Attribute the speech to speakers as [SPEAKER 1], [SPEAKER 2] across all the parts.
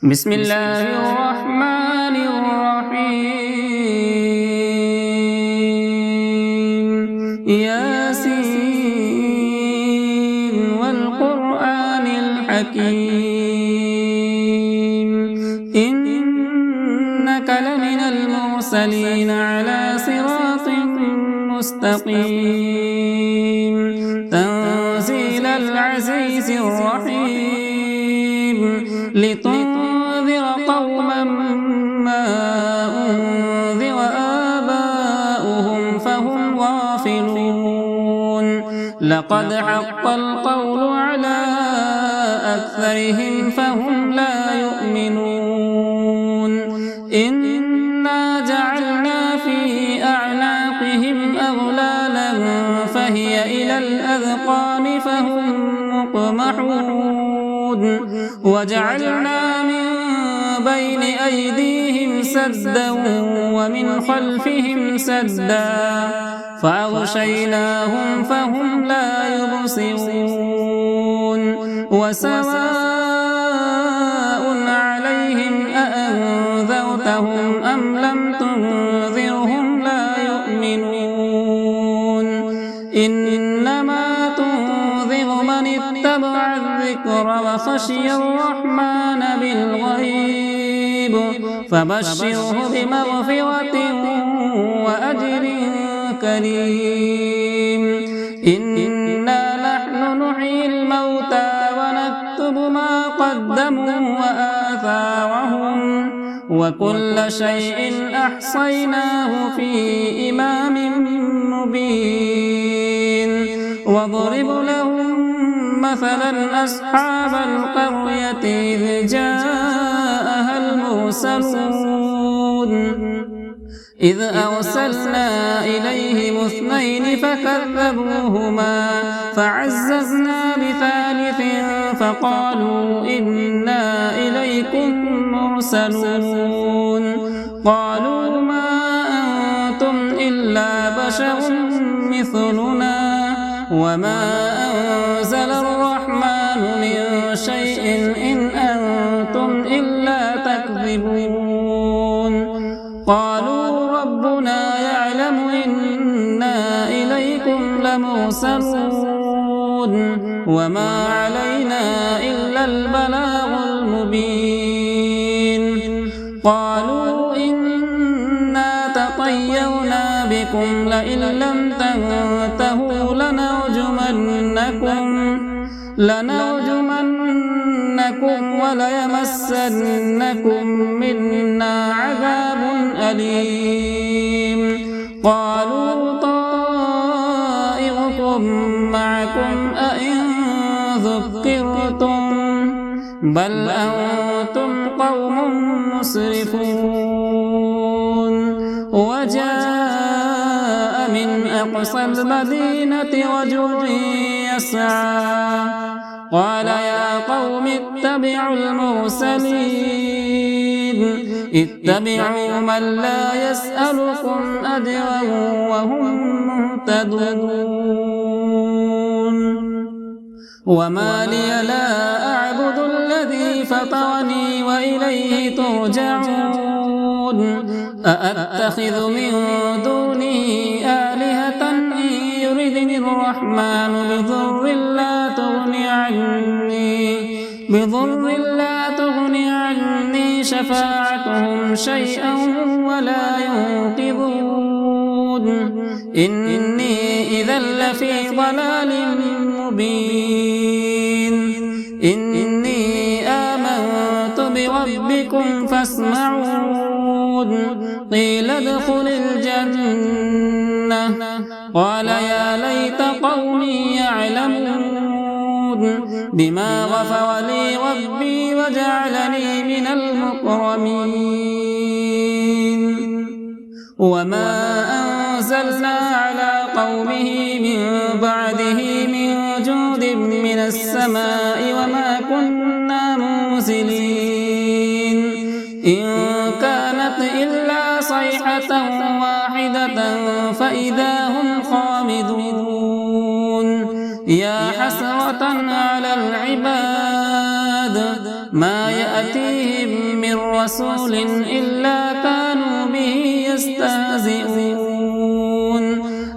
[SPEAKER 1] بسم الله الرحمن الرحيم ياسين والقرآن الحكيم إنك لمن المرسلين على صراط مستقيم تنزيل العزيز الرحيم لتنذر قوما ما أنذر آباؤهم فهم غافلون لقد حق القول على أكثرهم فهم لا يؤمنون إنا جعلنا في أعناقهم أغلالا فهي إلى الأذقان فهم مقمحون وجعلنا من بين أيديهم سدا ومن خلفهم سدا فأغشيناهم فهم لا يبصرون وسواء عليهم أأنذرتهم أم لم تنذرهم لا يؤمنون إنما تنذر من اتبع الذكر وخشي الرحمن بالغيب فبشره بمغفرة وأجر كريم إنا نحن نحيي الموتى ونكتب ما قدموا وآثارهم وكل شيء أحصيناه في إمام مبين واضرب لهم مثلا أصحاب القرية إذ جاءها المرسلون إذ أرسلنا إليهم اثنين فكذبوهما فعززنا بثالث فقالوا إنا إليكم مرسلون قالوا ما أنتم إلا بشر مثلنا وما أنزل الرحمن من شيء إن أنتم إلا تكذبون قالوا ربنا يعلم إنا إليكم لمرسلون وما علينا إلا البلاغ المبين قالوا إنا تطيرنا بكم لئن لم تنتهوا لنرجمنكم وليمسنكم منا عذاب أليم قالوا طائركم معكم أئن ذكرتم بل أنتم قوم مسرفون وجاء من أقصى المدينة رجل يسعى قال يا قوم اتبعوا المرسلين اتبعوا من لا يسألكم أجرا وهم مهتدون وما لي لا أعبد الذي فطرني وإليه ترجعون أأتخذ من دونه آلهة إن يردني الرحمن بضر لا تغني عني شفاعتهم شيئا ولا ينقذون إني إذا لفي ضلال مبين إني آمنت بربكم فاسمعون قيل ادخل الجنة قال يا ليت قومي يعلمون بما غفر لي ربي وجعلني من المكرمين وما أنزلنا على قومه من بعده من جود من السماء وما كنا منزلين إن كانت إلا صيحة واحدة فإذا هم خامدون يا حسرة على العباد ما يأتيهم رسول إلا كانوا به يستهزئون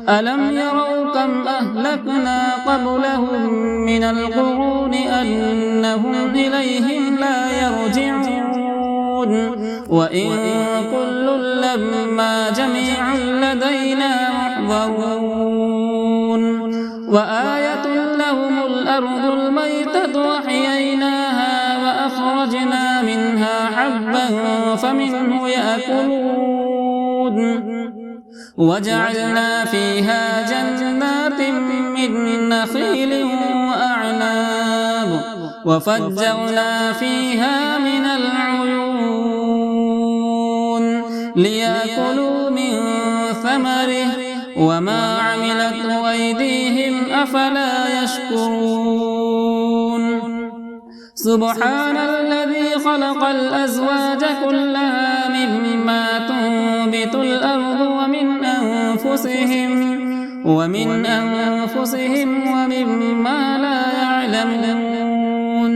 [SPEAKER 1] ألم يروا كم أهلكنا قبلهم من القرون أنهم إليهم لا يرجعون وإن كل لما جميع لدينا محضرون وآية لهم الأرض الميتة وأحييناها وأخرجنا منها حبا فمنه يأكلون وجعلنا فيها جنات من نخيل وأعناب وفجرنا فيها من العيون ليأكلوا من ثمره وما عملته أيديهم أفلا يشكرون سبحان الذي خلق الأزواج كلها مما تنبت الأرض ومن أنفسهم ومما لا يعلمون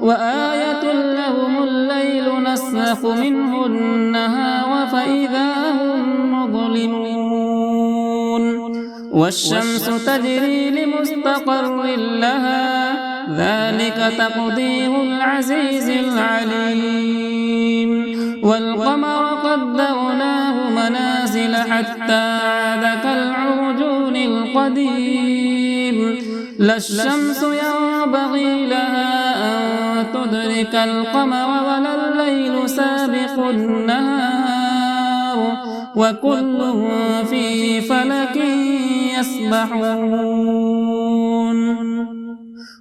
[SPEAKER 1] وآية لهم الليل نسلخ منه النهار فإذا هم مظلمون والشمس تجري لمستقر لها ذلك تقدير العزيز العليم والقمر قدرناه منازل حتى عاد كالعرجون القديم لا الشمس ينبغي لها أن تدرك القمر ولا الليل سابق النهار وكل في فلك يسبحون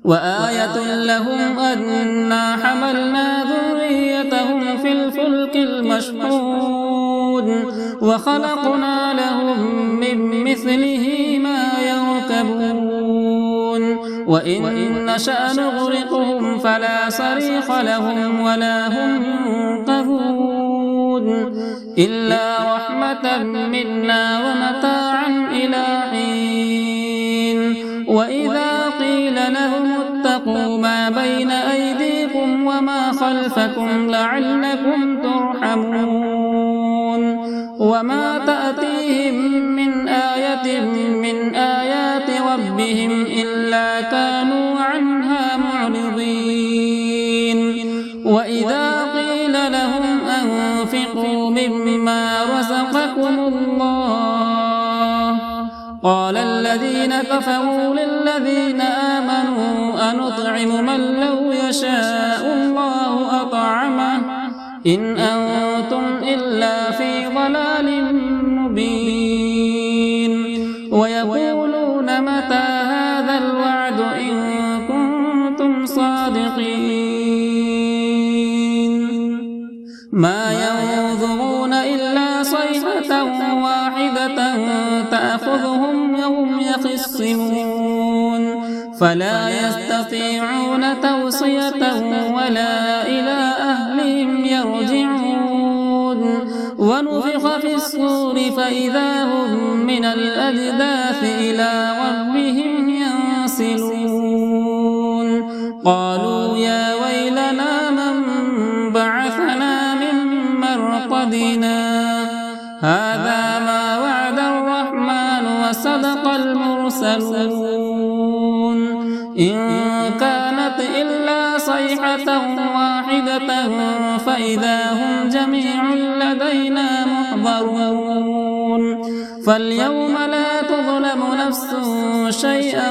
[SPEAKER 1] وآية لهم أنا حملنا ذريتهم في الفلك المشحون وخلقنا لهم من مثله ما يركبون وإن نشأ نغرقهم فلا صريخ لهم ولا هم ينقذون إلا رحمة منا ومتاعا إلى حين وإذا قيل لهم اتقوا ما بين أيديكم وما خلفكم لعلكم ترحمون وما تأتيهم من آية من آيات ربهم إلا كانوا عنها معرضين وإذا قيل لهم أنفقوا مما رزقكم الله قال الذين كفروا للذين آمنوا أنطعم من لو يشاء الله أطعمه إن أنتم إلا في ضلال مبين ويقولون متى هذا الوعد إن كنتم صادقين ما ينظرون إلا صيحة واحدة تأخذهم وهم يخصمون فلا يستطيعون توصية ولا إلى أهلهم يرجعون ونفخ في الصور فإذا هم من الأجداث إلى ربهم ينسلون قالوا يا ويلنا من بعثنا من مرقدنا هذا ما وعد الرحمن وصدق المرسلون إن كانت إلا صيحة واحدة فإذا هم جميع لدينا محضرون فاليوم لا تظلم نفس شيئا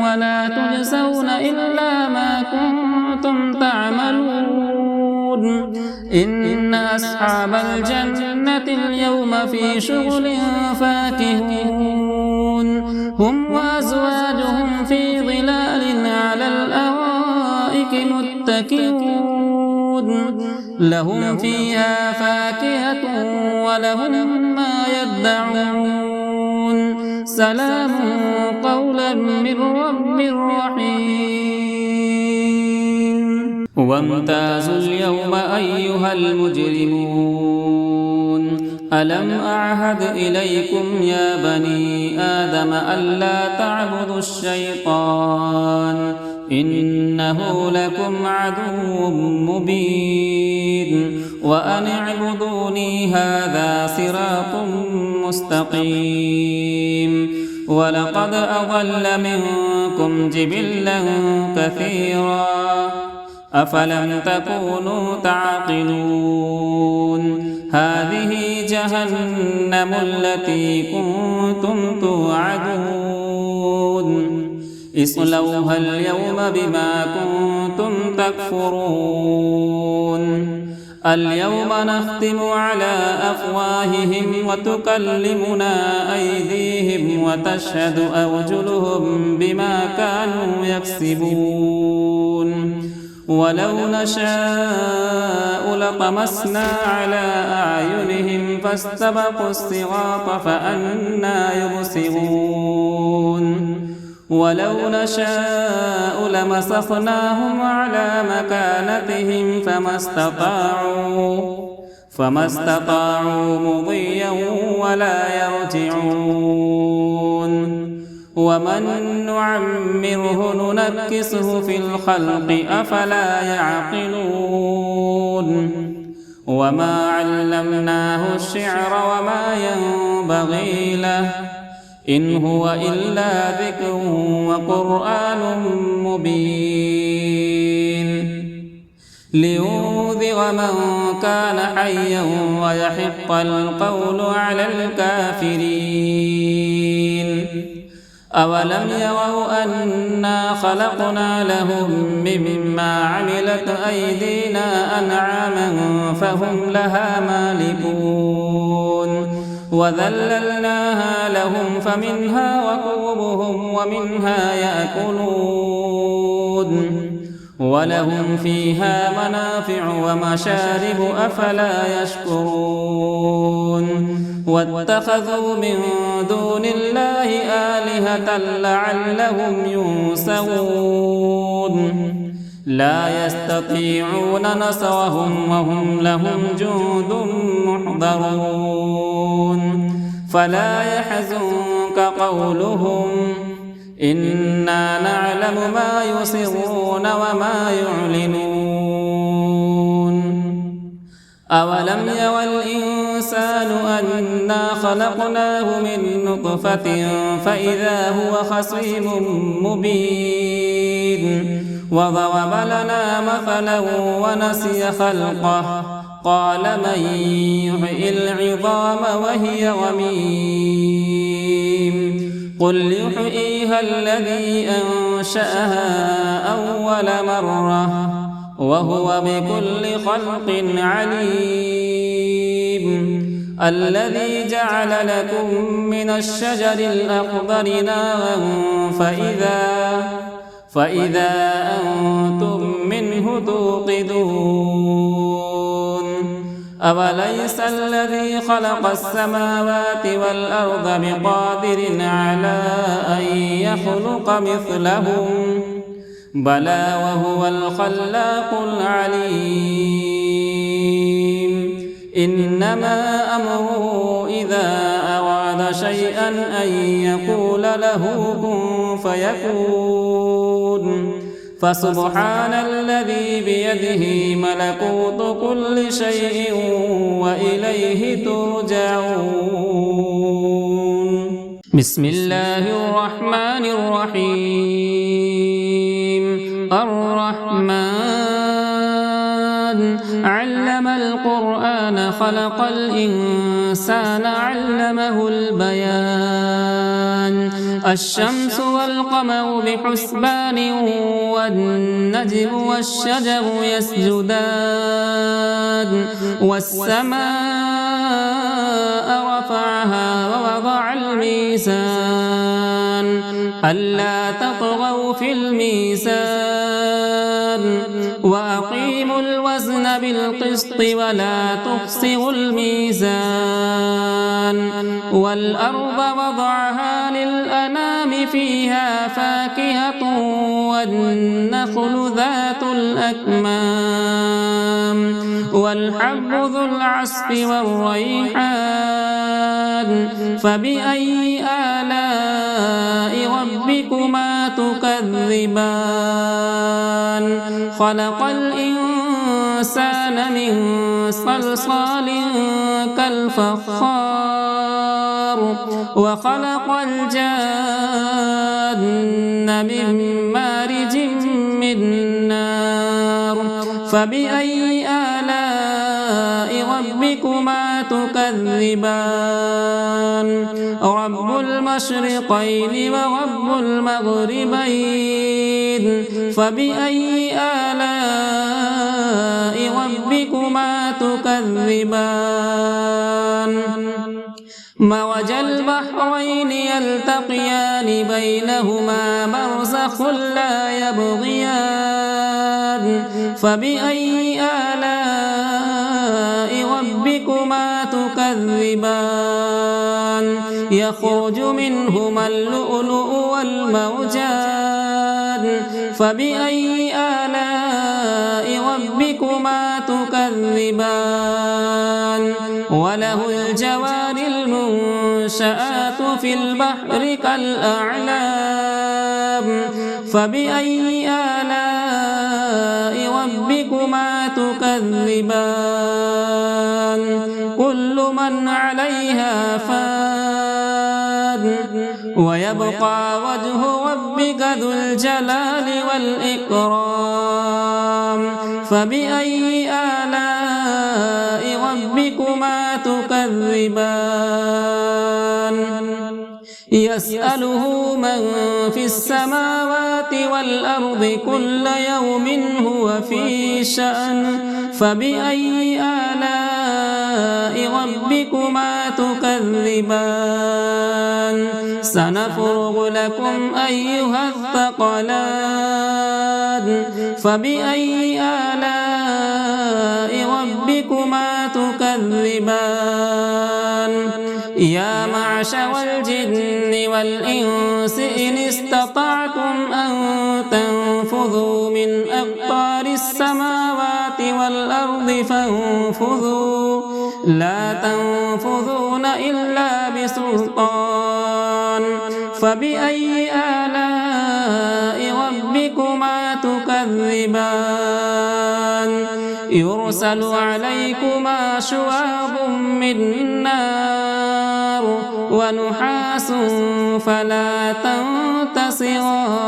[SPEAKER 1] ولا تجزون إلا ما كنتم تعملون إن أصحاب الجنة اليوم في شغل فاكهون هم وأزواجهم في ظلال على الأرائك متكئون لهم فيها فاكهة ولهم ما يدعون سلام قولا من رب رحيم وامتازوا اليوم أيها المجرمون ألم أعهد إليكم يا بني آدم ألا تعبدوا الشيطان إنه لكم عدو مبين وأن اعبدوني هذا صراط مستقيم ولقد أضل منكم جبلا كثيرا أفلم تكونوا تعقلون هذه جهنم التي كنتم توعدون اصلوها اليوم بما كنتم تكفرون اليوم نختم على أفواههم وتكلمنا أيديهم وتشهد أرجلهم بما كانوا يكسبون ولو نشاء لطمسنا على أعينهم فاستبقوا الصراط فأنى يبصرون ولو نشاء لمسخناهم على مكانتهم فما استطاعوا مضيا ولا يرجعون ومن نعمره ننكسه في الخلق أفلا يعقلون وما علمناه الشعر وما ينبغي له إن هو إلا ذكر وقرآن مبين لينذر من كان حيا ويحق القول على الكافرين أولم يروا أنا خلقنا لهم مما عملت أيدينا أنعاما فهم لها مالكون وذللناها لهم فمنها ركوبهم ومنها يأكلون ولهم فيها منافع ومشارب أفلا يشكرون واتخذوا من دون الله آلهة لعلهم ينصرون لا يستطيعون نصرهم وهم لهم جند محضرون فلا يحزنك قولهم إنا نعلم ما يسرون وما يعلنون أولم يرى الإنسان أنا خلقناه من نطفة فإذا هو خصيم مبين وضرب لنا مثلا ونسي خلقه قال من يحيي العظام وهي رميم قل يحييها الذي أنشأها أول مرة وهو بكل خلق عليم الذي جعل لكم من الشجر الأخضر نارا فإذا أنتم منه توقدون أوليس الذي خلق السماوات والأرض بقادر على أن يخلق مثلهم بلى وهو الخلاق العليم إنما أمره إذا أراد شيئا أن يقول له كن فيكون فسبحان الذي بيده ملكوت كل شيء وإليه ترجعون بسم الله الرحمن الرحيم الرحمن علم القرآن خلق الإنسان علمه البيان الشمس والقمر بحسبان والنجم والشجر يسجدان والسماء رفعها ووضع الميزان ألا تطغوا في الميزان وأقيموا الوزن بالقسط ولا تخسروا الميزان والأرض وضعها للأنام فيها فاكهة والنخل ذات الأكمام والحب ذو العصف والريحان فبأي آلاء ربكما تكذبان خلق الإنسان من صلصال كالفخار وخلق الجان من مارج من نار فبأي آلاء ربكما تكذبان رب المشرقين ورب المغربين فبأي آلاء ربكما تكذبان مرج البحرين يلتقيان بينهما برزخ لا يبغيان فبأي آلاء ربكما تكذبان يخرج منهما اللؤلؤ والمرجان فبأي آلاء ربكما تكذبان وله الجوار المنشآت في البحر كالأعلام فبأي آلاء ربكما تكذبان كل من عليها فان ويبقى وجه ربك ذو الجلال والإكرام فبأي آلاء ربكما تكذبان يسأله من في السماوات والأرض كل يوم هو في شأن فبأي آلاء ربكما تكذبان سنفرغ لكم أيها الثقلان فبأي آلاء ربكما تكذبان يا معشر الجن والإنس إن استطعتم أن تنفذوا من أقطار السماوات والأرض فانفذوا لا تنفذون إلا بسلطان فبأي آلاء ربكما تكذبان يرسل عليكما شواظ من نار ونحاس فلا تنتصران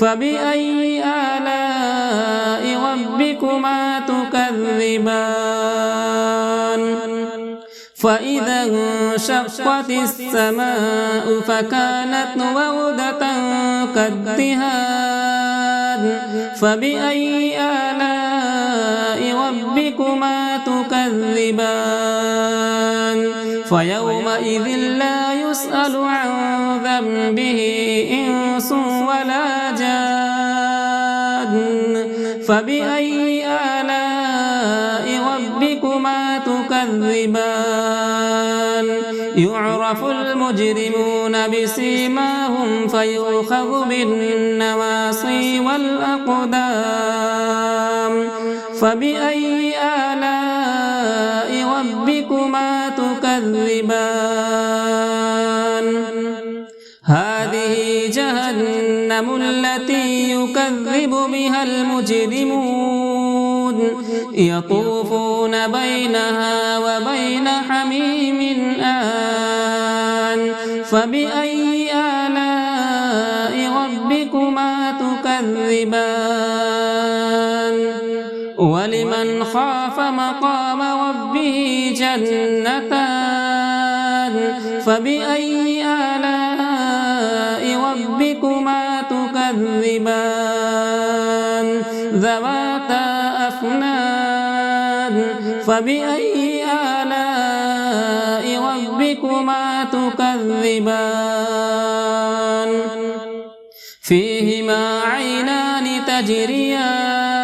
[SPEAKER 1] فبأي آلاء ربكما تكذبان فإذا انشقت السماء فكانت وردة كالدهان فبأي آلاء ربكما تكذبان فيومئذ لا يسأل عن ذنبه إنس ولا جان فبأي آلاء ربكما تكذبان يعرف المجرمون بسيماهم فيؤخذ بالنواصي والأقدام فبأي آلاء ربكما تكذبان هذه جهنم التي يكذب بها المجرمون يطوفون بينها وبين حميم آن فبأي آلاء ربكما تكذبان ولمن خاف مقام ربه جنتان فبأي آلاء ربكما تكذبان ذواتا أفنان فبأي آلاء ربكما تكذبان فيهما عينان تجريان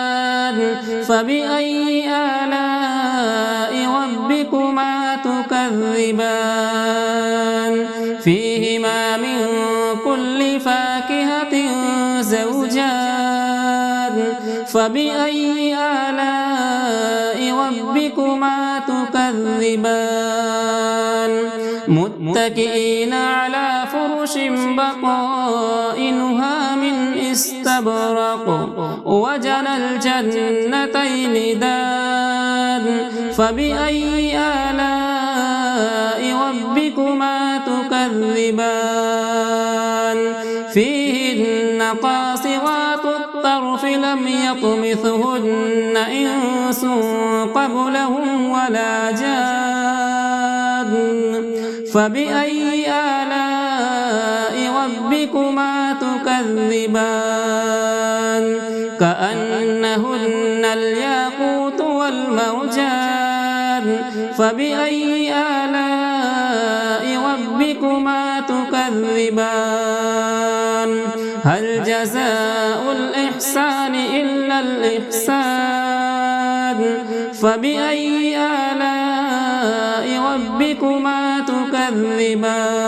[SPEAKER 1] فبأي آلاء ربكما تكذبان فيهما من كل فاكهة زوجان فبأي آلاء ربكما تكذبان متكئين على فرش بطائنها من استبرق وجنى الجنتين دان فبأي آلاء ربكما تكذبان فيهن قاصرات الطرف لم يطمثهن إنس قبلهم ولا جان فبأي آلاء ربكما تكذبان كأنهن الياقوت والمرجان فبأي آلاء ربكما تكذبان هل جزاء الإحسان إلا الإحسان فبأي آلاء ربكما تكذبان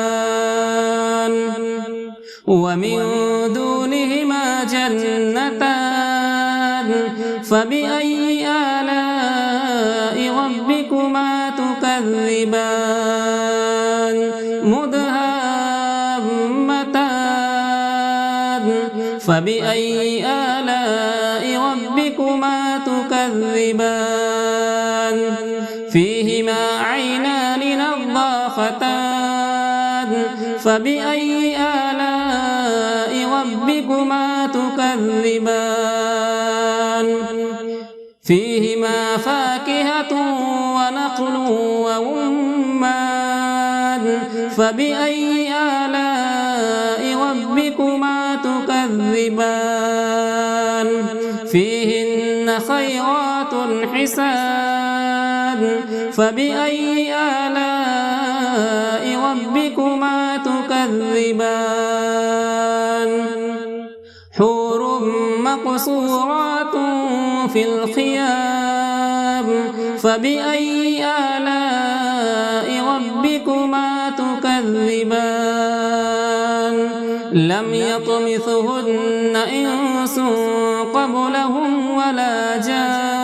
[SPEAKER 1] ومن دونهما جنتان فبأي آلاء ربكما تكذبان مدهامتان فبأي آلاء ربكما تكذبان فيهما عينان نضاختان فبأي آلاء ربكما تكذبان فيهما فاكهة ونخل ورمان فبأي آلاء ربكما تكذبان فيهن خيرات حسان فبأي آلاء ربكما تكذبان حور مقصورات في الخيام فبأي آلاء ربكما تكذبان لم يطمثهن إنس قبلهم ولا جان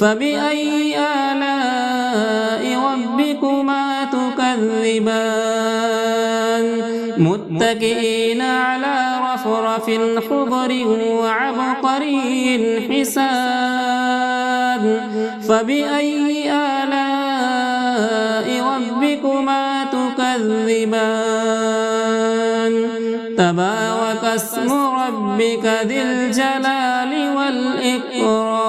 [SPEAKER 1] فبأي آلاء ربكما تكذبان متكئين على رفرف خضر وعبقري حسان فبأي آلاء ربكما تكذبان تبارك اسم ربك ذي الجلال والإكرام